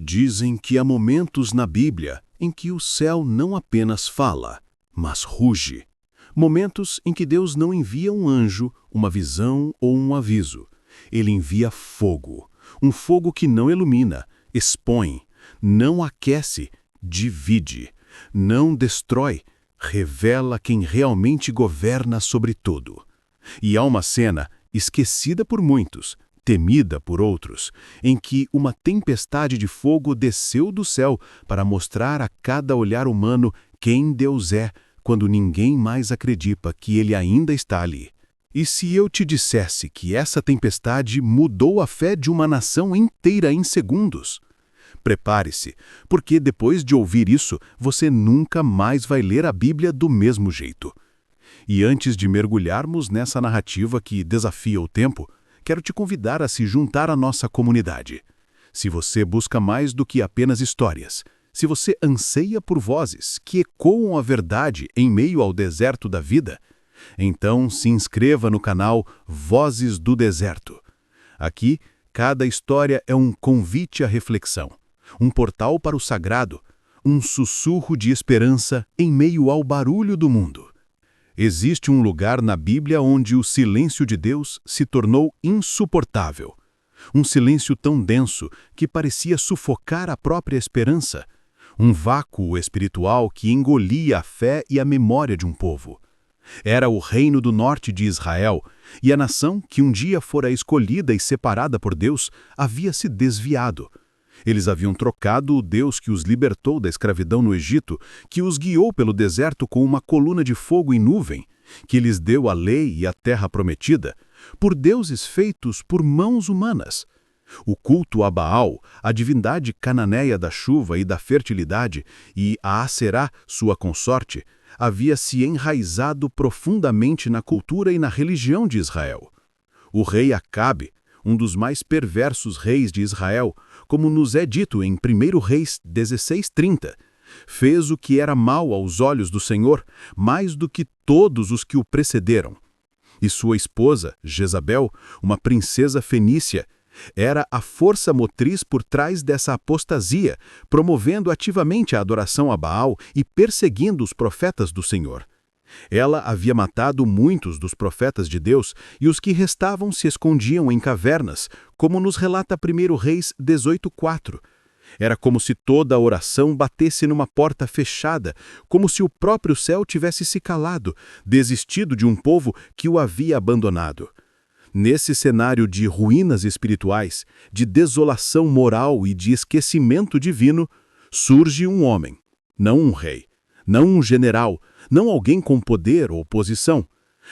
Dizem que há momentos na Bíblia em que o céu não apenas fala, mas ruge. Momentos em que Deus não envia um anjo, uma visão ou um aviso. Ele envia fogo. Um fogo que não ilumina, expõe, não aquece, divide, não destrói, revela quem realmente governa sobre tudo. E há uma cena esquecida por muitos, temida por outros, em que uma tempestade de fogo desceu do céu para mostrar a cada olhar humano quem Deus é, quando ninguém mais acredita que Ele ainda está ali. E se eu te dissesse que essa tempestade mudou a fé de uma nação inteira em segundos? Prepare-se, porque depois de ouvir isso, você nunca mais vai ler a Bíblia do mesmo jeito. E antes de mergulharmos nessa narrativa que desafia o tempo, quero te convidar a se juntar à nossa comunidade. Se você busca mais do que apenas histórias, se você anseia por vozes que ecoam a verdade em meio ao deserto da vida, então se inscreva no canal Vozes do Deserto. Aqui, cada história é um convite à reflexão, um portal para o sagrado, um sussurro de esperança em meio ao barulho do mundo. Existe um lugar na Bíblia onde o silêncio de Deus se tornou insuportável. Um silêncio tão denso que parecia sufocar a própria esperança. Um vácuo espiritual que engolia a fé e a memória de um povo. Era o reino do norte de Israel, e a nação que um dia fora escolhida e separada por Deus havia se desviado. Eles haviam trocado o Deus que os libertou da escravidão no Egito, que os guiou pelo deserto com uma coluna de fogo e nuvem, que lhes deu a lei e a terra prometida, por deuses feitos por mãos humanas. O culto a Baal, a divindade cananeia da chuva e da fertilidade, e a Aserá, sua consorte, havia se enraizado profundamente na cultura e na religião de Israel. O rei Acabe, um dos mais perversos reis de Israel, como nos é dito em 1 Reis 16:30, fez o que era mal aos olhos do Senhor, mais do que todos os que o precederam. E sua esposa, Jezabel, uma princesa fenícia, era a força motriz por trás dessa apostasia, promovendo ativamente a adoração a Baal e perseguindo os profetas do Senhor. Ela havia matado muitos dos profetas de Deus e os que restavam se escondiam em cavernas, como nos relata 1 Reis 18:4. Era como se toda a oração batesse numa porta fechada, como se o próprio céu tivesse se calado, desistido de um povo que o havia abandonado. Nesse cenário de ruínas espirituais, de desolação moral e de esquecimento divino, surge um homem, não um rei, não um general, não alguém com poder ou posição.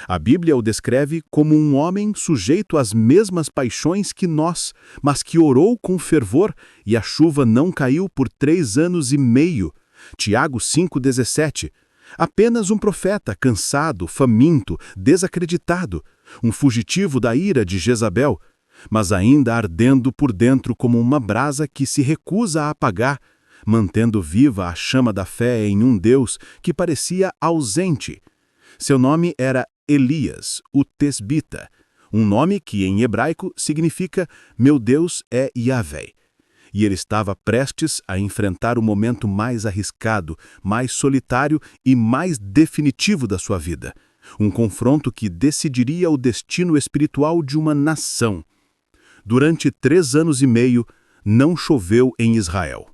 A Bíblia o descreve como um homem sujeito às mesmas paixões que nós, mas que orou com fervor e a chuva não caiu por 3 anos e meio. Tiago 5:17. Apenas um profeta cansado, faminto, desacreditado, um fugitivo da ira de Jezabel, mas ainda ardendo por dentro como uma brasa que se recusa a apagar, mantendo viva a chama da fé em um Deus que parecia ausente. Seu nome era Elias, o Tesbita, um nome que em hebraico significa "Meu Deus é Yahvé". E ele estava prestes a enfrentar o momento mais arriscado, mais solitário e mais definitivo da sua vida. Um confronto que decidiria o destino espiritual de uma nação. Durante 3 anos e meio, não choveu em Israel.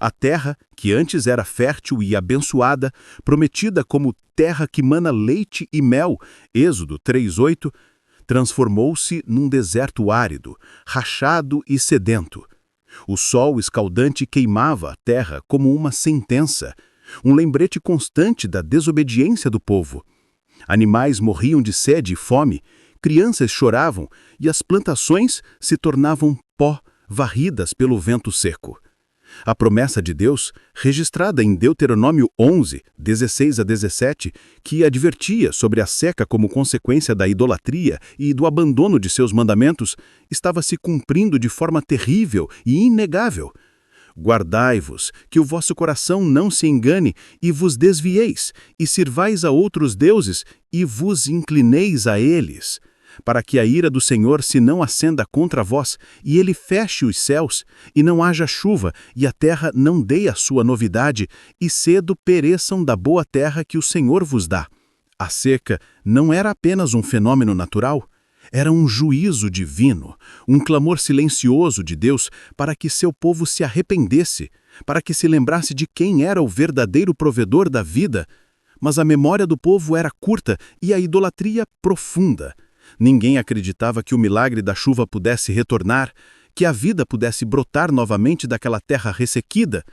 A terra, que antes era fértil e abençoada, prometida como terra que mana leite e mel, Êxodo 3:8, transformou-se num deserto árido, rachado e sedento. O sol escaldante queimava a terra como uma sentença, um lembrete constante da desobediência do povo. Animais morriam de sede e fome, crianças choravam e as plantações se tornavam pó, varridas pelo vento seco. A promessa de Deus, registrada em Deuteronômio 11, 16-17, que advertia sobre a seca como consequência da idolatria e do abandono de seus mandamentos, estava se cumprindo de forma terrível e inegável. Guardai-vos, que o vosso coração não se engane, e vos desvieis, e sirvais a outros deuses, e vos inclineis a eles. para que a ira do Senhor se não acenda contra vós, e ele feche os céus, e não haja chuva, e a terra não dê a sua novidade, e cedo pereçam da boa terra que o Senhor vos dá. A seca não era apenas um fenômeno natural, era um juízo divino, um clamor silencioso de Deus para que seu povo se arrependesse, para que se lembrasse de quem era o verdadeiro provedor da vida. Mas a memória do povo era curta e a idolatria profunda. Ninguém acreditava que o milagre da chuva pudesse retornar, que a vida pudesse brotar novamente daquela terra ressequida.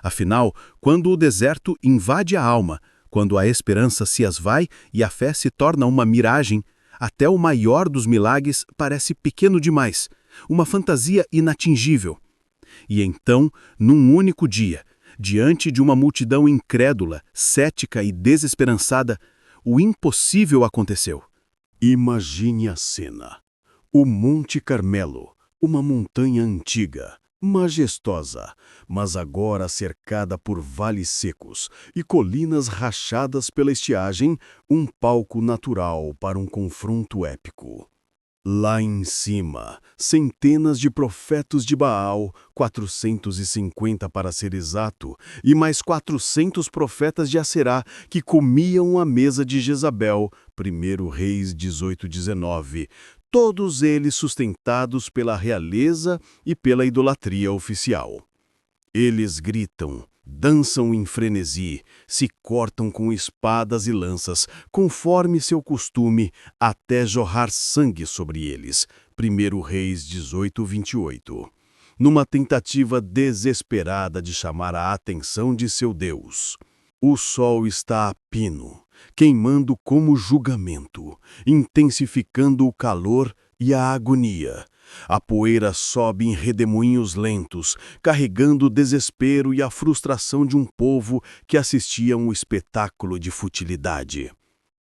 Afinal, quando o deserto invade a alma, quando a esperança se esvai e a fé se torna uma miragem, até o maior dos milagres parece pequeno demais, uma fantasia inatingível. E então, num único dia, diante de uma multidão incrédula, cética e desesperançada, o impossível aconteceu. Imagine a cena. O Monte Carmelo, uma montanha antiga, majestosa, mas agora cercada por vales secos e colinas rachadas pela estiagem, um palco natural para um confronto épico. Lá em cima, centenas de profetas de Baal, 450 para ser exato, e mais 400 profetas de Aserá que comiam à mesa de Jezabel, 1 Reis 18:19, todos eles sustentados pela realeza e pela idolatria oficial. Eles gritam, dançam em frenesi, se cortam com espadas e lanças, conforme seu costume, até jorrar sangue sobre eles. 1 Reis 18:28. Numa tentativa desesperada de chamar a atenção de seu Deus. O sol está a pino, queimando como julgamento, intensificando o calor e a agonia. A poeira sobe em redemoinhos lentos, carregando o desespero e a frustração de um povo que assistia a um espetáculo de futilidade.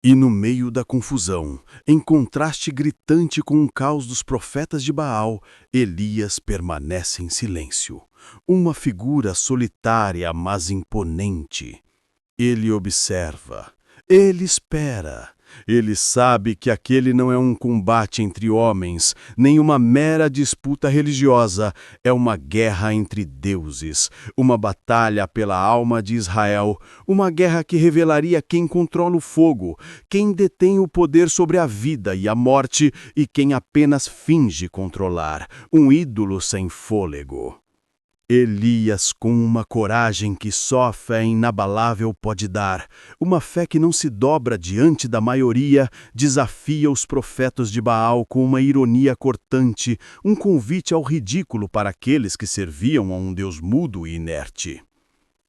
E no meio da confusão, em contraste gritante com o caos dos profetas de Baal, Elias permanece em silêncio. Uma figura solitária, mas imponente. Ele observa, ele espera. Ele sabe que aquele não é um combate entre homens, nem uma mera disputa religiosa, é uma guerra entre deuses, uma batalha pela alma de Israel, uma guerra que revelaria quem controla o fogo, quem detém o poder sobre a vida e a morte e quem apenas finge controlar, um ídolo sem fôlego. Elias, com uma coragem que só a fé inabalável pode dar, uma fé que não se dobra diante da maioria, desafia os profetas de Baal com uma ironia cortante, um convite ao ridículo para aqueles que serviam a um Deus mudo e inerte.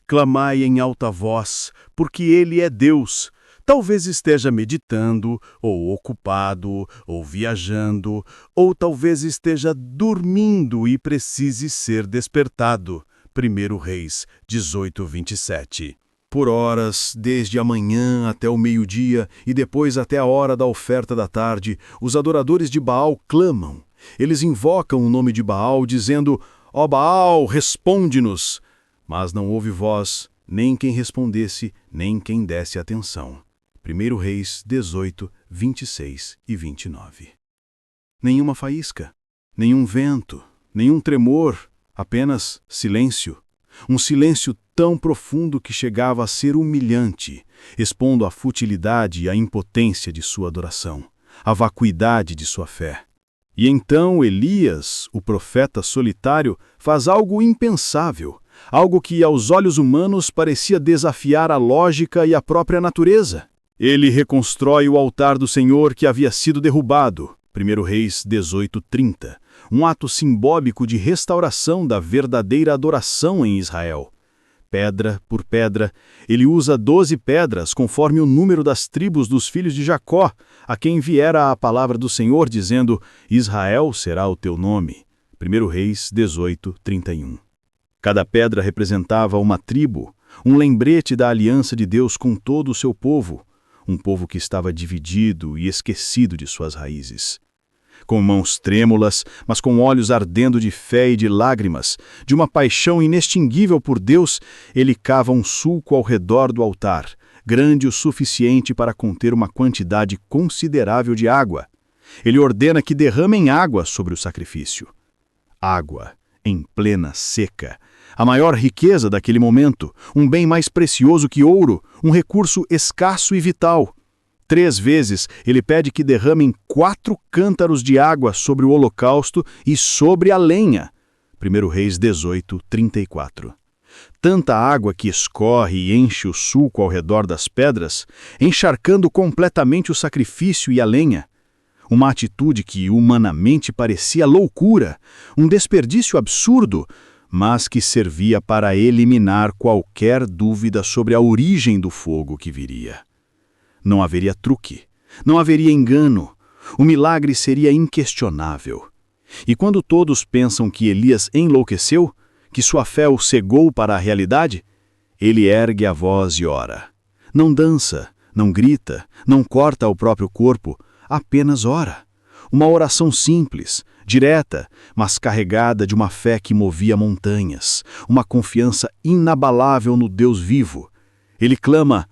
Clamai em alta voz, porque Ele é Deus. Talvez esteja meditando, ou ocupado, ou viajando, ou talvez esteja dormindo e precise ser despertado. 1 Reis 18:27. Por horas, desde a manhã até o meio-dia e depois até a hora da oferta da tarde, os adoradores de Baal clamam. Eles invocam o nome de Baal, dizendo: «Ó Baal, responde-nos!» Mas não houve voz, nem quem respondesse, nem quem desse atenção. 1 Reis 18, 26 e 29. Nenhuma faísca, nenhum vento, nenhum tremor, apenas silêncio. Um silêncio tão profundo que chegava a ser humilhante, expondo a futilidade e a impotência de sua adoração, a vacuidade de sua fé. E então Elias, o profeta solitário, faz algo impensável, algo que aos olhos humanos parecia desafiar a lógica e a própria natureza. Ele reconstrói o altar do Senhor que havia sido derrubado, 1 Reis 18:30, um ato simbólico de restauração da verdadeira adoração em Israel. Pedra por pedra, ele usa 12 pedras conforme o número das tribos dos filhos de Jacó, a quem viera a palavra do Senhor dizendo: Israel será o teu nome. 1 Reis 18:31. Cada pedra representava uma tribo, um lembrete da aliança de Deus com todo o seu povo, um povo que estava dividido e esquecido de suas raízes. Com mãos trêmulas, mas com olhos ardendo de fé e de lágrimas, de uma paixão inextinguível por Deus, ele cava um sulco ao redor do altar, grande o suficiente para conter uma quantidade considerável de água. Ele ordena que derramem água sobre o sacrifício. Água, em plena seca. A maior riqueza daquele momento, um bem mais precioso que ouro, um recurso escasso e vital. 3 vezes ele pede que derramem 4 cântaros de água sobre o holocausto e sobre a lenha. 1 Reis 18, 34. Tanta água que escorre e enche o sulco ao redor das pedras, encharcando completamente o sacrifício e a lenha. Uma atitude que humanamente parecia loucura, um desperdício absurdo, mas que servia para eliminar qualquer dúvida sobre a origem do fogo que viria. Não haveria truque, não haveria engano, o milagre seria inquestionável. E quando todos pensam que Elias enlouqueceu, que sua fé o cegou para a realidade, ele ergue a voz e ora. Não dança, não grita, não corta o próprio corpo, apenas ora. Uma oração simples, direta, mas carregada de uma fé que movia montanhas, uma confiança inabalável no Deus vivo. Ele clama: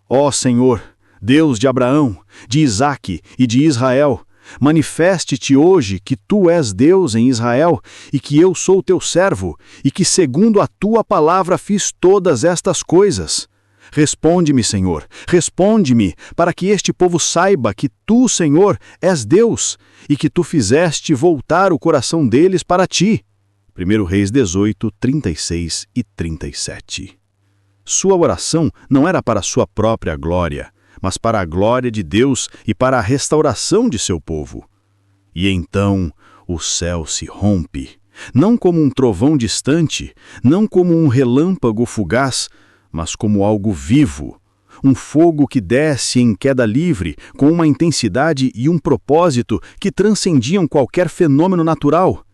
ó Senhor, Deus de Abraão, de Isaque e de Israel, manifeste-te hoje que tu és Deus em Israel e que eu sou teu servo e que segundo a tua palavra fiz todas estas coisas. Responde-me, Senhor, responde-me, para que este povo saiba que tu, Senhor, és Deus e que tu fizeste voltar o coração deles para ti. 1 Reis 18, 36 e 37. Sua oração não era para sua própria glória, mas para a glória de Deus e para a restauração de seu povo. E então o céu se rompe, não como um trovão distante, não como um relâmpago fugaz, mas como algo vivo, um fogo que desce em queda livre, com uma intensidade e um propósito que transcendiam qualquer fenômeno natural.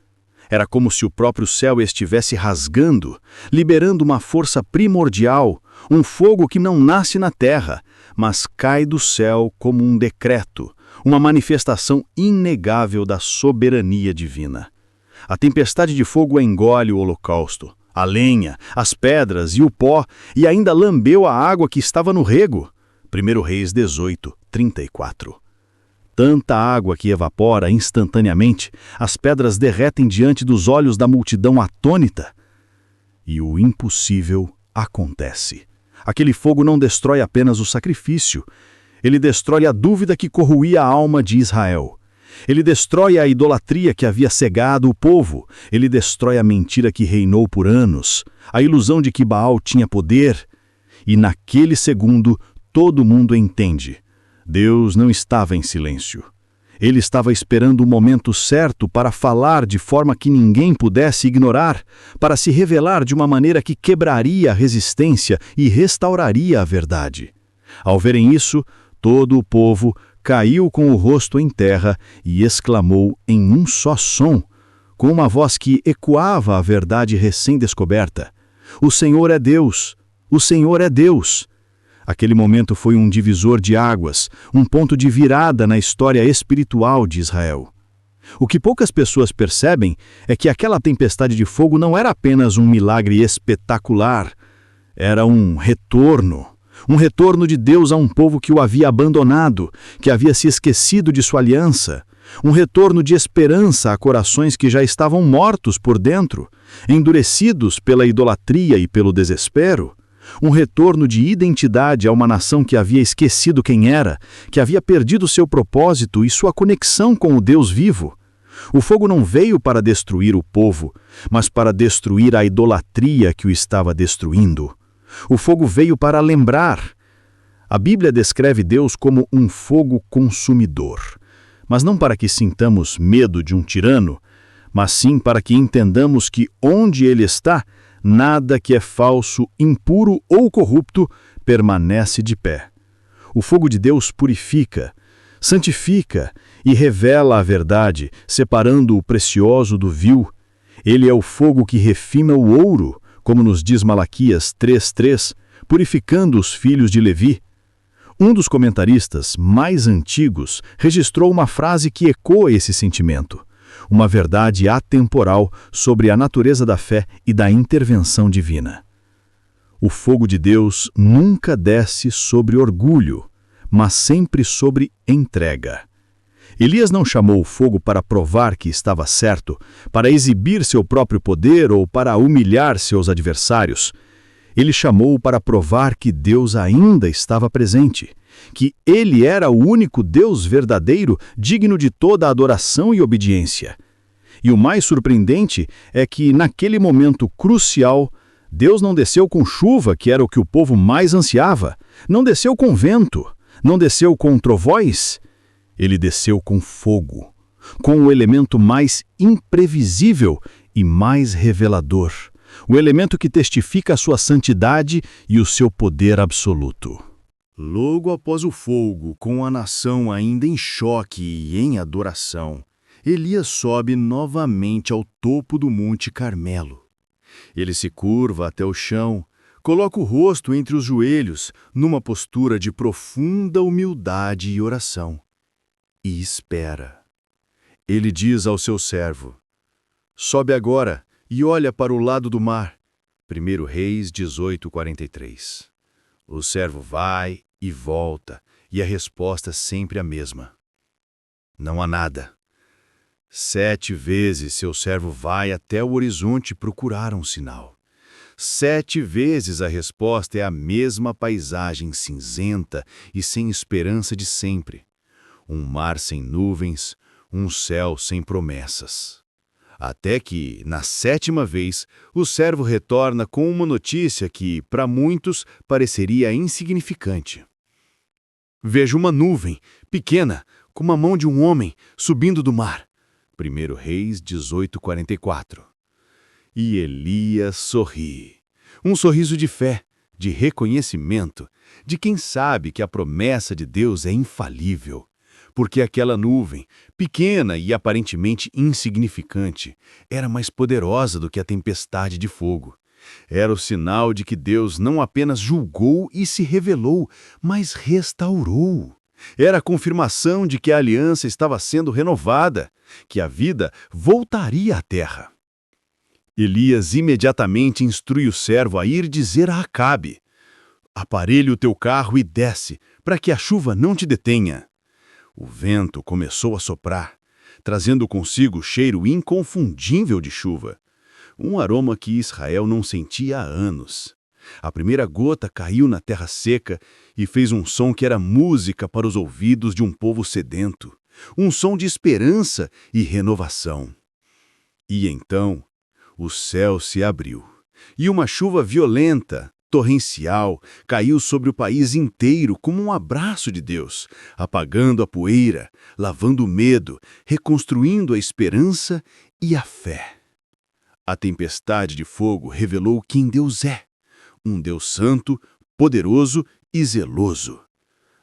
Era como se o próprio céu estivesse rasgando, liberando uma força primordial, um fogo que não nasce na terra, mas cai do céu como um decreto, uma manifestação inegável da soberania divina. A tempestade de fogo engole o holocausto, a lenha, as pedras e o pó, e ainda lambeu a água que estava no rego. 1 Reis 18, 34. Tanta água que evapora instantaneamente, as pedras derretem diante dos olhos da multidão atônita. E o impossível acontece. Aquele fogo não destrói apenas o sacrifício, ele destrói a dúvida que corroía a alma de Israel. Ele destrói a idolatria que havia cegado o povo. Ele destrói a mentira que reinou por anos, a ilusão de que Baal tinha poder. E naquele segundo, todo mundo entende. Deus não estava em silêncio. Ele estava esperando o momento certo para falar de forma que ninguém pudesse ignorar, para se revelar de uma maneira que quebraria a resistência e restauraria a verdade. Ao verem isso, todo o povo caiu com o rosto em terra e exclamou em um só som, com uma voz que ecoava a verdade recém-descoberta: O Senhor é Deus! O Senhor é Deus! Aquele momento foi um divisor de águas, um ponto de virada na história espiritual de Israel. O que poucas pessoas percebem é que aquela tempestade de fogo não era apenas um milagre espetacular, era um retorno de Deus a um povo que o havia abandonado, que havia se esquecido de sua aliança, um retorno de esperança a corações que já estavam mortos por dentro, endurecidos pela idolatria e pelo desespero, um retorno de identidade a uma nação que havia esquecido quem era, que havia perdido seu propósito e sua conexão com o Deus vivo. O fogo não veio para destruir o povo, mas para destruir a idolatria que o estava destruindo. O fogo veio para lembrar. A Bíblia descreve Deus como um fogo consumidor, mas não para que sintamos medo de um tirano, mas sim para que entendamos que onde ele está, nada que é falso, impuro ou corrupto permanece de pé. O fogo de Deus purifica, santifica e revela a verdade, separando o precioso do vil. Ele é o fogo que refina o ouro, como nos diz Malaquias 3:3, purificando os filhos de Levi. Um dos comentaristas mais antigos registrou uma frase que ecoa esse sentimento, uma verdade atemporal sobre a natureza da fé e da intervenção divina. O fogo de Deus nunca desce sobre orgulho, mas sempre sobre entrega. Elias não chamou o fogo para provar que estava certo, para exibir seu próprio poder ou para humilhar seus adversários. Ele chamou para provar que Deus ainda estava presente, que ele era o único Deus verdadeiro, digno de toda a adoração e obediência. E o mais surpreendente é que, naquele momento crucial, Deus não desceu com chuva, que era o que o povo mais ansiava, não desceu com vento, não desceu com trovões. Ele desceu com fogo, com o elemento mais imprevisível e mais revelador, o elemento que testifica a sua santidade e o seu poder absoluto. Logo após o fogo, com a nação ainda em choque e em adoração, Elias sobe novamente ao topo do Monte Carmelo. Ele se curva até o chão, coloca o rosto entre os joelhos, numa postura de profunda humildade e oração. E espera. Ele diz ao seu servo: sobe agora e olha para o lado do mar. 1 Reis 18:43. O servo vai e volta, e a resposta é sempre a mesma. Não há nada. 7 vezes seu servo vai até o horizonte procurar um sinal. 7 vezes a resposta é a mesma paisagem cinzenta e sem esperança de sempre. Um mar sem nuvens, um céu sem promessas. Até que, na 7ª vez, o servo retorna com uma notícia que, para muitos, pareceria insignificante. Vejo uma nuvem, pequena, como a mão de um homem, subindo do mar. 1 Reis 18:44. E Elias sorri. Um sorriso de fé, de reconhecimento, de quem sabe que a promessa de Deus é infalível. Porque aquela nuvem, pequena e aparentemente insignificante, era mais poderosa do que a tempestade de fogo. Era o sinal de que Deus não apenas julgou e se revelou, mas restaurou. Era a confirmação de que a aliança estava sendo renovada, que a vida voltaria à terra. Elias imediatamente instrui o servo a ir dizer a Acabe: aparelhe o teu carro e desce, para que a chuva não te detenha. O vento começou a soprar, trazendo consigo o cheiro inconfundível de chuva. Um aroma que Israel não sentia há anos. A primeira gota caiu na terra seca e fez um som que era música para os ouvidos de um povo sedento. Um som de esperança e renovação. E então, o céu se abriu, e uma chuva violenta, torrencial, caiu sobre o país inteiro como um abraço de Deus, apagando a poeira, lavando o medo, reconstruindo a esperança e a fé. A tempestade de fogo revelou quem Deus é, um Deus santo, poderoso e zeloso.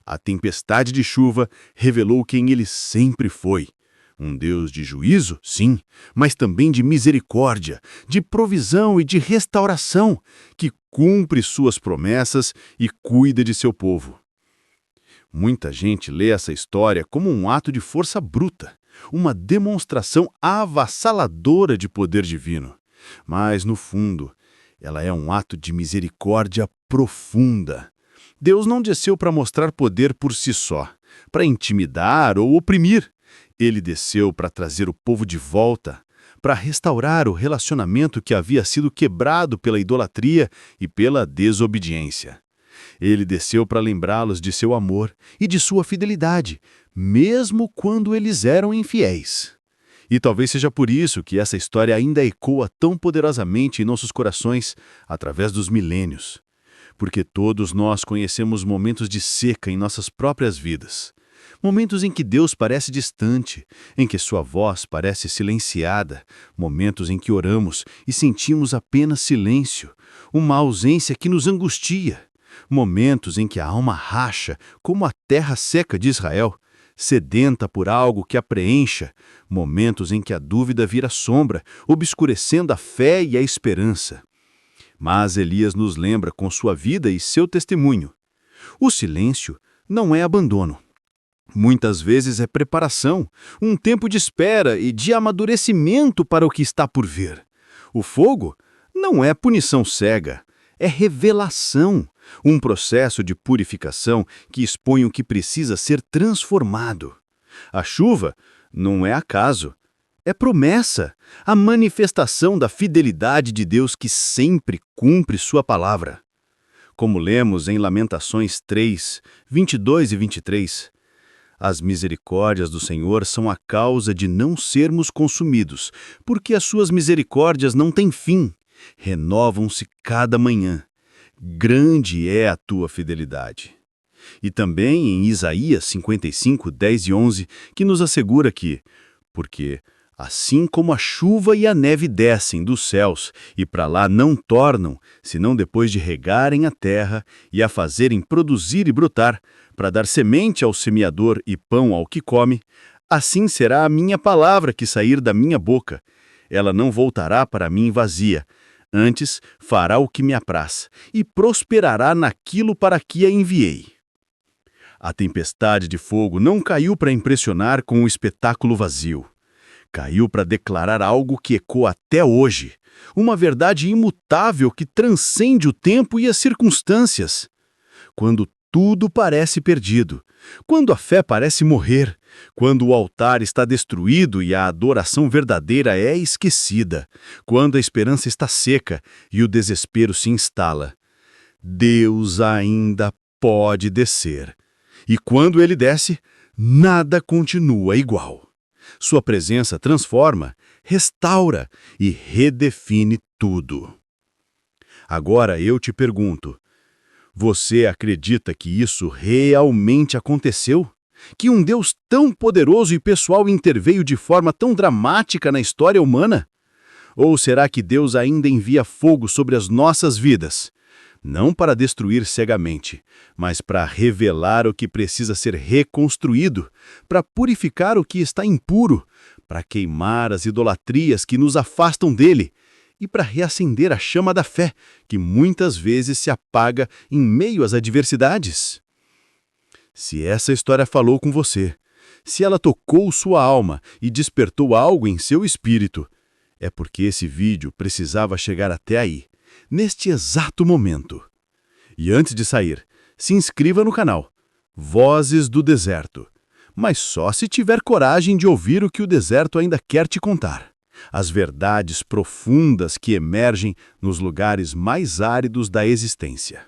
A tempestade de chuva revelou quem ele sempre foi, um Deus de juízo, sim, mas também de misericórdia, de provisão e de restauração, que cumpre suas promessas e cuida de seu povo. Muita gente lê essa história como um ato de força bruta, uma demonstração avassaladora de poder divino. Mas, no fundo, ela é um ato de misericórdia profunda. Deus não desceu para mostrar poder por si só, para intimidar ou oprimir. Ele desceu para trazer o povo de volta, para restaurar o relacionamento que havia sido quebrado pela idolatria e pela desobediência. Ele desceu para lembrá-los de seu amor e de sua fidelidade, mesmo quando eles eram infiéis. E talvez seja por isso que essa história ainda ecoa tão poderosamente em nossos corações através dos milênios. Porque todos nós conhecemos momentos de seca em nossas próprias vidas. Momentos em que Deus parece distante, em que sua voz parece silenciada, momentos em que oramos e sentimos apenas silêncio, uma ausência que nos angustia, momentos em que a alma racha, como a terra seca de Israel, sedenta por algo que a preencha, momentos em que a dúvida vira sombra, obscurecendo a fé e a esperança. Mas Elias nos lembra com sua vida e seu testemunho. O silêncio não é abandono. Muitas vezes é preparação, um tempo de espera e de amadurecimento para o que está por vir. O fogo não é punição cega, é revelação, um processo de purificação que expõe o que precisa ser transformado. A chuva não é acaso, é promessa, a manifestação da fidelidade de Deus que sempre cumpre sua palavra. Como lemos em Lamentações 3, 22 e 23, as misericórdias do Senhor são a causa de não sermos consumidos, porque as suas misericórdias não têm fim, renovam-se cada manhã. Grande é a tua fidelidade. E também em Isaías 55, 10 e 11, que nos assegura que, porque assim como a chuva e a neve descem dos céus e para lá não tornam, senão depois de regarem a terra e a fazerem produzir e brotar, para dar semente ao semeador e pão ao que come, assim será a minha palavra que sair da minha boca. Ela não voltará para mim vazia, antes fará o que me apraz e prosperará naquilo para que a enviei. A tempestade de fogo não caiu para impressionar com um espetáculo vazio. Caiu para declarar algo que ecoa até hoje, uma verdade imutável que transcende o tempo e as circunstâncias. Quando tudo parece perdido, quando a fé parece morrer, quando o altar está destruído e a adoração verdadeira é esquecida, quando a esperança está seca e o desespero se instala, Deus ainda pode descer. E quando ele desce, nada continua igual. Sua presença transforma, restaura e redefine tudo. Agora eu te pergunto, você acredita que isso realmente aconteceu? Que um Deus tão poderoso e pessoal interveio de forma tão dramática na história humana? Ou será que Deus ainda envia fogo sobre as nossas vidas? Não para destruir cegamente, mas para revelar o que precisa ser reconstruído, para purificar o que está impuro, para queimar as idolatrias que nos afastam dele e para reacender a chama da fé, que muitas vezes se apaga em meio às adversidades. Se essa história falou com você, se ela tocou sua alma e despertou algo em seu espírito, é porque esse vídeo precisava chegar até aí, neste exato momento. E antes de sair, se inscreva no canal Vozes do Deserto, mas só se tiver coragem de ouvir o que o deserto ainda quer te contar. As verdades profundas que emergem nos lugares mais áridos da existência.